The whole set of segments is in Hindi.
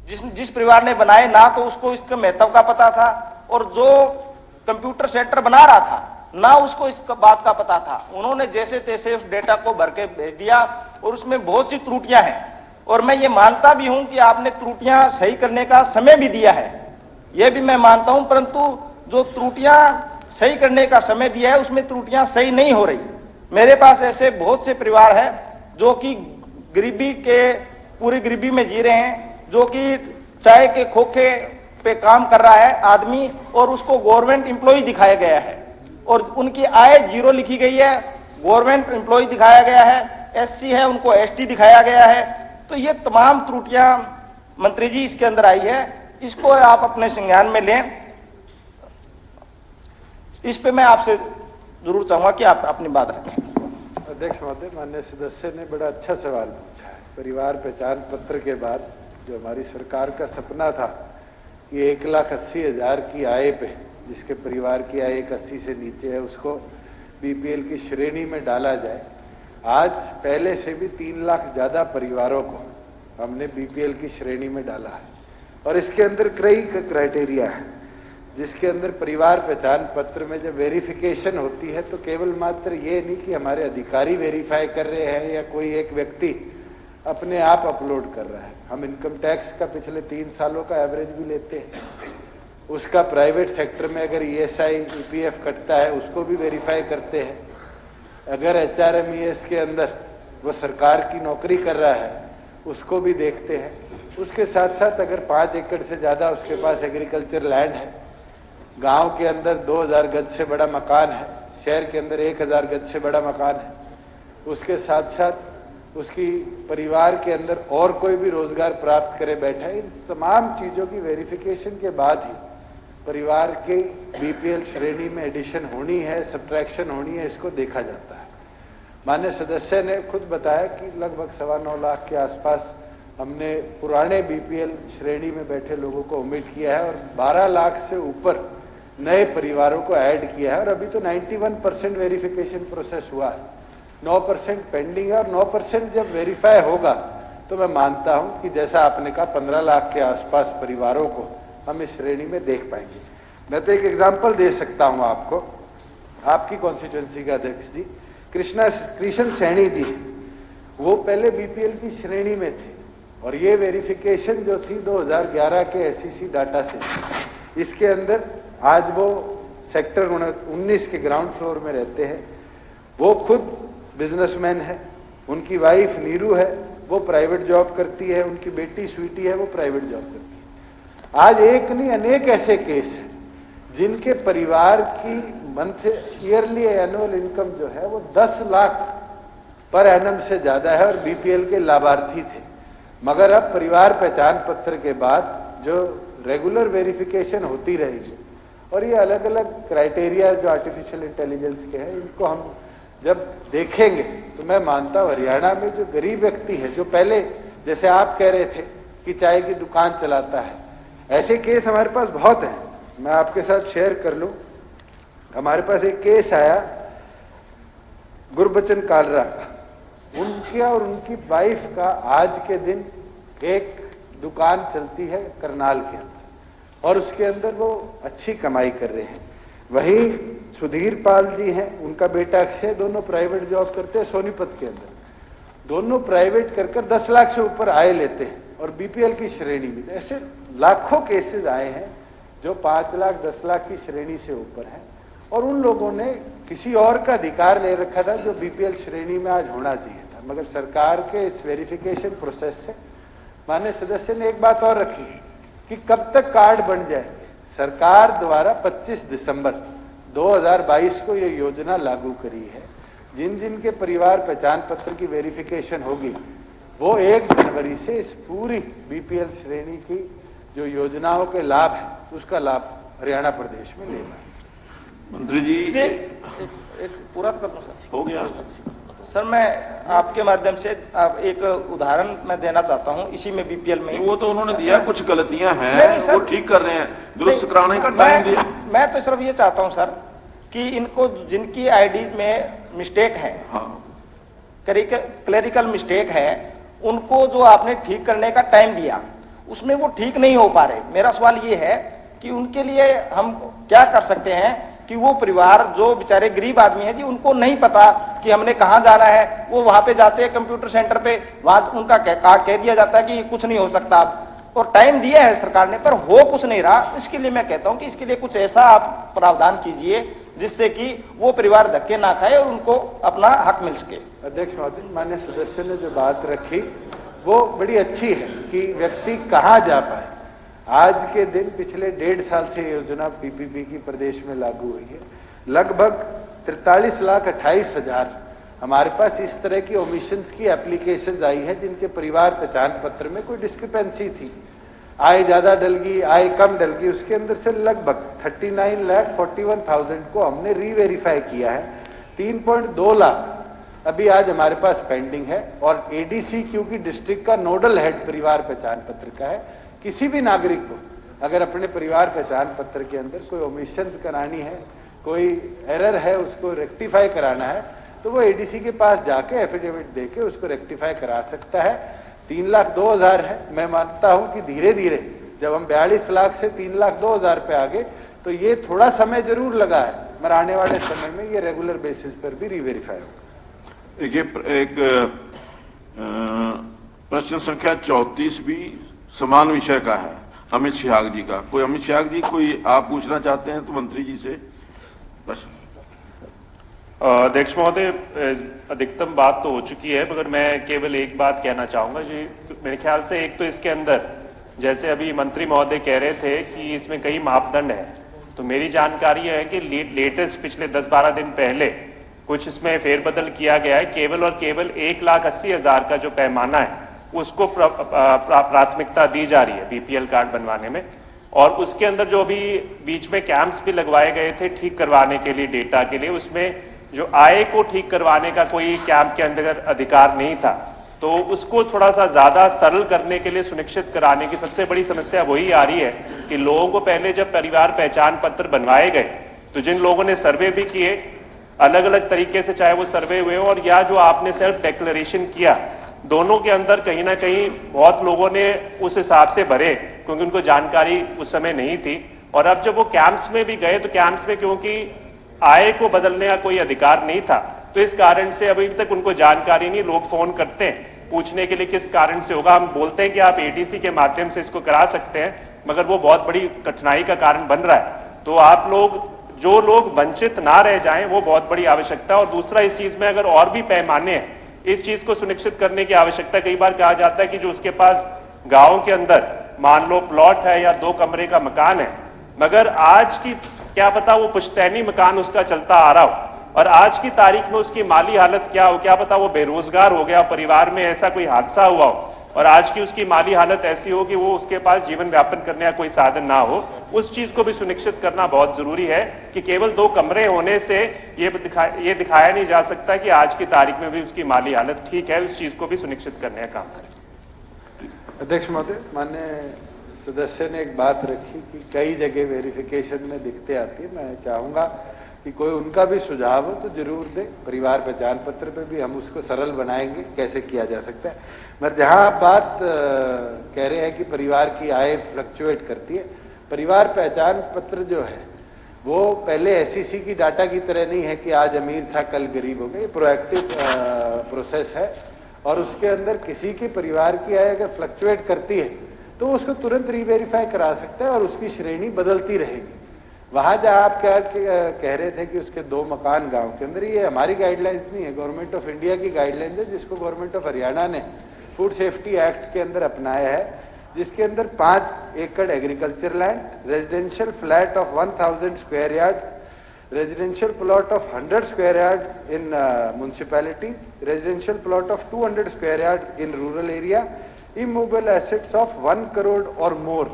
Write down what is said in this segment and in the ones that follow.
जिस परिवार ने बनाए ना तो उसको इसके महत्व का पता था, और जो कंप्यूटर सेंटर बना रहा था ना उसको इस बात का पता था। उन्होंने जैसे तैसे उस डेटा को भर के भेज दिया और उसमें बहुत सी त्रुटियां हैं, और मैं ये मानता भी हूं कि आपने त्रुटियां सही करने का समय भी दिया है, यह भी मैं मानता हूं, परंतु जो त्रुटियां सही करने का समय दिया है उसमें त्रुटियां सही नहीं हो रही। मेरे पास ऐसे बहुत से परिवार हैं जो कि गरीबी के पूरी गरीबी में जी रहे हैं, जो कि चाय के खोखे पे काम कर रहा है आदमी और उसको गवर्नमेंट एम्प्लॉय दिखाया गया है, और उनकी आय जीरो लिखी गई है, गवर्नमेंट एम्प्लॉय दिखाया गया है, एससी है उनको एसटी दिखाया गया है। तो ये तमाम त्रुटियां मंत्री जी इसके अंदर आई है, इसको आप अपने संज्ञान में लें। इस पे मैं आपसे जरूर चाहूंगा कि आप अपनी बात रखें। अध्यक्ष महोदय, माननीय सदस्य ने बड़ा अच्छा सवाल पूछा है। परिवार पहचान पत्र के बाद जो हमारी सरकार का सपना था कि 1,80,000 की आय पे, जिसके परिवार की आय 1,80 से नीचे है, उसको बीपीएल की श्रेणी में डाला जाए। आज पहले से भी 3 लाख ज्यादा परिवारों को हमने बीपीएल की श्रेणी में डाला है, और इसके अंदर कई क्राइटेरिया है, जिसके अंदर परिवार पहचान पत्र में जब वेरिफिकेशन होती है तो केवल मात्र ये नहीं कि हमारे अधिकारी वेरीफाई कर रहे हैं या कोई एक व्यक्ति अपने आप अपलोड कर रहा है। हम इनकम टैक्स का पिछले 3 सालों का एवरेज भी लेते हैं, उसका प्राइवेट सेक्टर में अगर ईएसआई ईपीएफ कटता है उसको भी वेरीफाई करते हैं, अगर एचआरएमईएस के अंदर वो सरकार की नौकरी कर रहा है उसको भी देखते हैं। उसके साथ साथ अगर 5 एकड़ से ज़्यादा उसके पास एग्रीकल्चर लैंड है, गांव के अंदर 2000 गज से बड़ा मकान है, शहर के अंदर 1000 गज से बड़ा मकान है, उसके साथ साथ उसकी परिवार के अंदर और कोई भी रोजगार प्राप्त करे बैठा है, इन तमाम चीज़ों की वेरिफिकेशन के बाद ही परिवार के बीपीएल श्रेणी में एडिशन होनी है, सब्ट्रैक्शन होनी है, इसको देखा जाता है। माननीय सदस्य ने खुद बताया कि लगभग 9.25 लाख के आसपास हमने पुराने बीपीएल श्रेणी में बैठे लोगों को ओमिट किया है और 12 लाख से ऊपर नए परिवारों को ऐड किया है, और अभी तो 91% वेरिफिकेशन प्रोसेस हुआ है, 9% पेंडिंग है, और 9% जब वेरीफाई होगा तो मैं मानता हूं कि जैसा आपने कहा 15 लाख के आसपास परिवारों को हम इस श्रेणी में देख पाएंगे। मैं तो एक एग्जाम्पल दे सकता हूं आपको, आपकी कॉन्स्टिट्यूंसी का अध्यक्ष जी कृष्ण सैनी जी, वो पहले बीपीएल की श्रेणी में थे, और ये वेरिफिकेशन जो थी 2011 के एसईसी डाटा से, इसके अंदर आज वो सेक्टर 19 के ग्राउंड फ्लोर में रहते हैं। वो खुद बिजनेसमैन है, उनकी वाइफ नीरू है वो प्राइवेट जॉब करती है, उनकी बेटी स्वीटी है वो प्राइवेट जॉब करती है। आज एक नहीं अनेक ऐसे केस हैं जिनके परिवार की मंथ ईयरली एनुअल इनकम जो है वो 10 लाख पर एनम से ज्यादा है और बीपीएल के लाभार्थी थे। मगर अब परिवार पहचान पत्र के बाद जो रेगुलर वेरिफिकेशन होती रहेगी, और ये अलग अलग क्राइटेरिया जो आर्टिफिशियल इंटेलिजेंस के हैं, इनको हम जब देखेंगे तो मैं मानता हूँ हरियाणा में जो गरीब व्यक्ति है, जो पहले जैसे आप कह रहे थे कि चाय की दुकान चलाता है, ऐसे केस हमारे पास बहुत हैं। मैं आपके साथ शेयर कर लूं, हमारे पास एक केस आया गुरबचन कालरा का, उनके और उनकी वाइफ का आज के दिन एक दुकान चलती है करनाल के अंदर, और उसके अंदर वो अच्छी कमाई कर रहे हैं। वहीं सुधीर पाल जी हैं, उनका बेटा अक्षय, दोनों प्राइवेट जॉब करते हैं सोनीपत के अंदर, दोनों प्राइवेट कर 10 लाख से ऊपर आय लेते हैं और बीपीएल की श्रेणी में। ऐसे लाखों केसेस आए हैं जो 5 लाख 10 लाख की श्रेणी से ऊपर है, और उन लोगों ने किसी और का अधिकार ले रखा था जो बीपीएल श्रेणी में आज होना चाहिए था। मगर सरकार के इस वेरिफिकेशन प्रोसेस से माननीय सदस्य ने एक बात और रखी कि कब तक कार्ड बन जाएंगे। सरकार द्वारा 25 दिसंबर 2022 को यह योजना लागू करी है। जिन जिन के परिवार पहचान पत्र की वेरिफिकेशन होगी वो 1 जनवरी से इस पूरी बीपीएल श्रेणी की जो योजनाओं के लाभ है उसका लाभ हरियाणा प्रदेश में लेना है। मंत्री जी एक पूरा कर दूं सर? हो गया सर, मैं आपके माध्यम से आप एक उदाहरण मैं देना चाहता हूं इसी में बीपीएल में। वो तो उन्होंने दिया, कुछ गलतियां हैं वो ठीक कर रहे हैं, दुरुस्त कराने का टाइम दिया। मैं तो सिर्फ ये चाहता हूं सर कि इनको जिनकी आईडी में मिस्टेक है, हाँ, क्लरिकल मिस्टेक है, उनको जो आपने ठीक करने का टाइम दिया उसमें वो ठीक नहीं हो पा रहे। मेरा सवाल ये है कि उनके लिए हम क्या कर सकते हैं कि वो परिवार जो बेचारे गरीब आदमी हैं जी, उनको नहीं पता कि हमने कहां जाना है, वो वहां पे जाते हैं कंप्यूटर सेंटर पे, वहां उनका कह दिया जाता है कि कुछ नहीं हो सकता, और टाइम दिया है सरकार ने पर हो कुछ नहीं रहा। इसके लिए मैं कहता हूं कि इसके लिए कुछ ऐसा आप प्रावधान कीजिए जिससे कि वो परिवार धक्के ना खाए और उनको अपना हक मिल सके। अध्यक्ष महोदय, माननीय सदस्य ने जो बात रखी वो बड़ी अच्छी है कि व्यक्ति कहाँ जा पाए। आज के दिन पिछले 1.5 साल से योजना पीपीपी की प्रदेश में लागू हुई है। लगभग 43,28,000 हमारे पास इस तरह की ओमिशंस की एप्लीकेशंस आई है जिनके परिवार पहचान पत्र में कोई डिस्क्रिपेंसी थी, आय ज्यादा डल गई, आय कम डल गई, उसके अंदर से लगभग 39,41,000 को हमने रीवेरीफाई किया है। 3.2 लाख अभी आज हमारे पास पेंडिंग है। और एडीसी क्योंकि डिस्ट्रिक्ट का नोडल हेड परिवार पहचान पत्र का है, किसी भी नागरिक को अगर अपने परिवार पहचान पत्र के अंदर कोई ओमिशन करानी है, कोई एरर है, उसको रेक्टिफाई कराना है, तो वो एडीसी के पास जाके एफिडेविट देके उसको रेक्टिफाई करा सकता है। 3,02,000 है। मैं मानता हूं कि धीरे धीरे जब हम 42 लाख से 3,02,000 पे आ गए तो ये थोड़ा समय जरूर लगा है, मगर आने वाले समय में ये रेगुलर बेसिस पर भी रीवेरीफाई होगा। देखिए, एक प्रश्न संख्या 34 भी समान विषय का है, अमित सिहाग जी का। कोई अमित सिहाग जी कोई आप पूछना चाहते हैं तो मंत्री जी से बस। अध्यक्ष महोदय, अधिकतम बात तो हो चुकी है, मगर मैं केवल एक बात कहना चाहूंगा जी। मेरे ख्याल से एक तो इसके अंदर जैसे अभी मंत्री महोदय कह रहे थे कि इसमें कई मापदंड है, तो मेरी जानकारी है कि लेटेस्ट पिछले 10-12 दिन पहले कुछ इसमें फेरबदल किया गया है। केवल और केवल 1,80,000 का जो पैमाना है उसको प्राथमिकता दी जा रही है बीपीएल कार्ड बनवाने में। और उसके अंदर जो अभी बीच में कैंप्स भी लगवाए गए थे ठीक करवाने के लिए, डेटा के लिए, उसमें जो आय को ठीक करवाने का कोई कैंप के अंदर अधिकार नहीं था, तो उसको थोड़ा सा ज्यादा सरल करने के लिए सुनिश्चित कराने की सबसे बड़ी समस्या वही आ रही है कि लोगों को पहले जब परिवार पहचान पत्र बनवाए गए तो जिन लोगों ने सर्वे भी किए अलग अलग तरीके से, चाहे वो सर्वे हुए हो और या जो आपने सेल्फ डिक्लेरेशन किया, दोनों के अंदर कहीं ना कहीं बहुत लोगों ने उस हिसाब से भरे क्योंकि उनको जानकारी उस समय नहीं थी। और अब जब वो कैंप्स में भी गए तो कैंप्स में क्योंकि आय को बदलने का कोई अधिकार नहीं था, तो इस कारण से अभी तक उनको जानकारी नहीं। लोग फोन करते हैं पूछने के लिए किस कारण से होगा, हम बोलते हैं कि आप एडीसी के माध्यम से इसको करा सकते हैं, मगर वो बहुत बड़ी कठिनाई का कारण बन रहा है। तो आप लोग, जो लोग वंचित ना रह जाएं, वो बहुत बड़ी आवश्यकता है। और दूसरा, इस चीज में अगर और भी पैमाने हैं, इस चीज को सुनिश्चित करने की आवश्यकता। कई बार कहा जाता है कि जो उसके पास गांव के अंदर मान लो प्लॉट है या 2 कमरे का मकान है, मगर आज की क्या पता वो पुश्तैनी मकान उसका चलता आ रहा हो और आज की तारीख में उसकी माली हालत क्या हो, क्या पता वो बेरोजगार हो गया, परिवार में ऐसा कोई हादसा हुआ हो और आज की उसकी माली हालत ऐसी हो कि वो उसके पास जीवन व्यापन करने का कोई साधन ना हो। उस चीज को भी सुनिश्चित करना बहुत जरूरी है कि केवल 2 कमरे होने से ये दिखाया नहीं जा सकता कि आज की तारीख में भी उसकी माली हालत ठीक है। उस चीज को भी सुनिश्चित करने का काम करें। अध्यक्ष महोदय, माननीय सदस्य ने एक बात रखी कि कई जगह वेरिफिकेशन में दिक्कतें आती है। मैं चाहूंगा कि कोई उनका भी सुझाव हो तो जरूर दे। परिवार पहचान पत्र पे भी हम उसको सरल बनाएंगे कैसे किया जा सकता है। मगर जहां आप बात कह रहे हैं कि परिवार की आय फ्लक्चुएट करती है, परिवार पहचान पत्र जो है वो पहले एसईसी की डाटा की तरह नहीं है कि आज अमीर था कल गरीब हो गया। ये प्रोएक्टिव प्रोसेस है और उसके अंदर किसी के परिवार की आय अगर फ्लक्चुएट करती है तो उसको तुरंत रीवेरीफाई करा सकता है और उसकी श्रेणी बदलती रहेगी। वहां जहां आप क्या कह रहे थे कि उसके 2 मकान गांव के अंदर, ये हमारी गाइडलाइंस नहीं है, गवर्नमेंट ऑफ इंडिया की गाइडलाइंस है जिसको गवर्नमेंट ऑफ हरियाणा ने फूड सेफ्टी एक्ट के अंदर अपनाया है, जिसके अंदर 5 एकड़ agriculture land, residential flat of 1000 square yard, residential plot of 100 square yard in municipalities, residential plot of 200 square yard in rural area, immovable assets of 1 crore और मोर।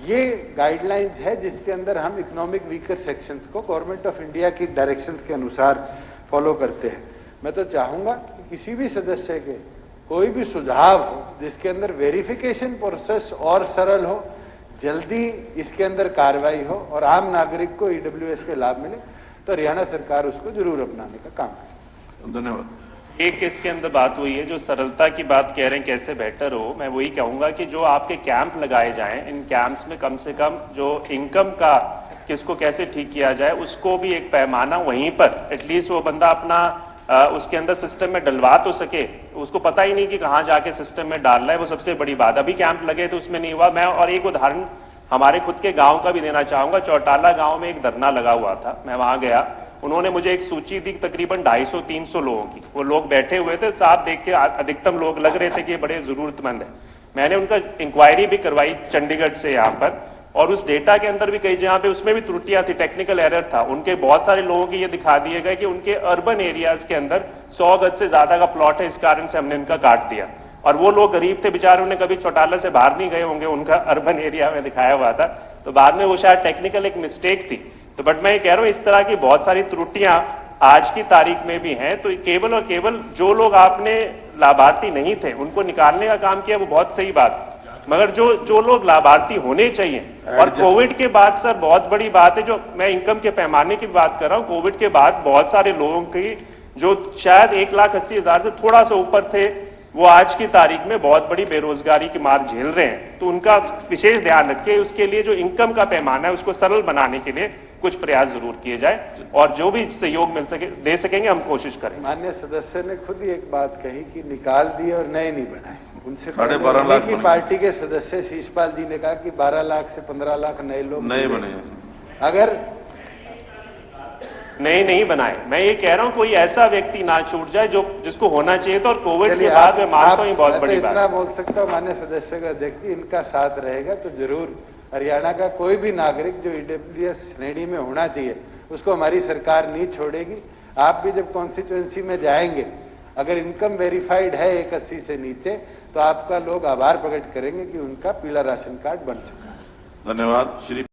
ये गाइडलाइंस है जिसके अंदर हम इकोनॉमिक वीकर सेक्शंस को गवर्नमेंट ऑफ इंडिया की डायरेक्शंस के अनुसार फॉलो करते हैं। मैं तो चाहूंगा कि किसी भी सदस्य के कोई भी सुझाव हो जिसके अंदर वेरिफिकेशन प्रोसेस और सरल हो, जल्दी इसके अंदर कार्रवाई हो और आम नागरिक को ईडब्ल्यूएस के लाभ मिले, तो हरियाणा सरकार उसको जरूर अपनाने का काम करे। धन्यवाद। एक इसके अंदर बात हुई है, जो सरलता की बात कह रहे हैं कैसे बेटर हो, मैं वही कहूंगा कि जो आपके कैंप लगाए जाएं, इन कैंप्स में कम से कम जो इनकम का किसको कैसे ठीक किया जाए उसको भी एक पैमाना वहीं पर एटलीस्ट वो बंदा अपना उसके अंदर सिस्टम में डलवा तो सके। उसको पता ही नहीं कि कहाँ जाके सिस्टम में डालना है, वो सबसे बड़ी बात। अभी कैंप लगे तो उसमें नहीं हुआ। मैं और एक उदाहरण हमारे खुद के गांव का भी देना चाहूंगा। चौटाला गांव में एक धरना लगा हुआ था, मैं वहां गया, उन्होंने मुझे एक सूची दी तकरीबन 250-300 लोगों की। वो लोग बैठे हुए थे, साथ देख के अधिकतम लोग लग रहे थे कि ये बड़े जरूरतमंद है। मैंने उनका इंक्वायरी भी करवाई चंडीगढ़ से यहाँ पर, और उस डेटा के अंदर भी कई जगह पे उसमें भी त्रुटियां थी, टेक्निकल एरर था। उनके बहुत सारे लोगों के ये दिखा दिए गए कि उनके अर्बन एरियाज के अंदर 100 गज से ज्यादा का प्लॉट है, इस कारण से हमने इनका काट दिया। और वो लोग गरीब थे बेचारे, उन्हें कभी चौटाला से बाहर नहीं गए होंगे, उनका अर्बन एरिया में दिखाया हुआ था। तो बाद में वो शायद टेक्निकल एक मिस्टेक थी। तो बट मैं ये कह रहा हूं इस तरह की बहुत सारी त्रुटियां आज की तारीख में भी हैं। तो केवल और केवल जो लोग आपने लाभार्थी नहीं थे उनको निकालने का काम किया, वो बहुत सही बात है। मगर जो लोग लाभार्थी होने चाहिए, और कोविड के बाद सर बहुत बड़ी बात है, जो मैं इनकम के पैमाने की बात कर रहा हूं, कोविड के बाद बहुत सारे लोगों की जो शायद 1,80,000 से थोड़ा सा ऊपर थे, वो आज की तारीख में बहुत बड़ी बेरोजगारी की मार झेल रहे हैं। तो उनका विशेष ध्यान रखें। उसके लिए जो इनकम का पैमाना है उसको सरल बनाने के लिए कुछ प्रयास जरूर किए जाए, और जो भी सहयोग मिल सके दे सकेंगे हम कोशिश करें। माननीय सदस्य ने खुद ही एक बात कही कि निकाल दिए और नए नहीं बनाए। उनसे 12.5 लाख की पार्टी के सदस्य शीशपाल जी ने कहा कि 12 लाख से 15 लाख नए लोग नए बने। अगर नहीं बनाए, मैं ये कह रहा हूं कोई ऐसा व्यक्ति ना छूट जाए जो जिसको होना चाहिए था। और कोविड के बाद में मानता हूं बहुत बड़ी बात। इतना बोल सकता हूं माननीय सदस्य का अध्यक्ष जी, इनका साथ रहेगा तो जरूर हरियाणा का कोई भी नागरिक जो ईडब्ल्यूएस श्रेणी में होना चाहिए उसको हमारी सरकार नहीं छोड़ेगी। आप भी जब कॉन्स्टिट्यूएंसी में जाएंगे, अगर इनकम वेरीफाइड है 180 से नीचे, तो आपका लोग आभार प्रकट करेंगे कि उनका पीला राशन कार्ड बन चुका है। धन्यवाद श्री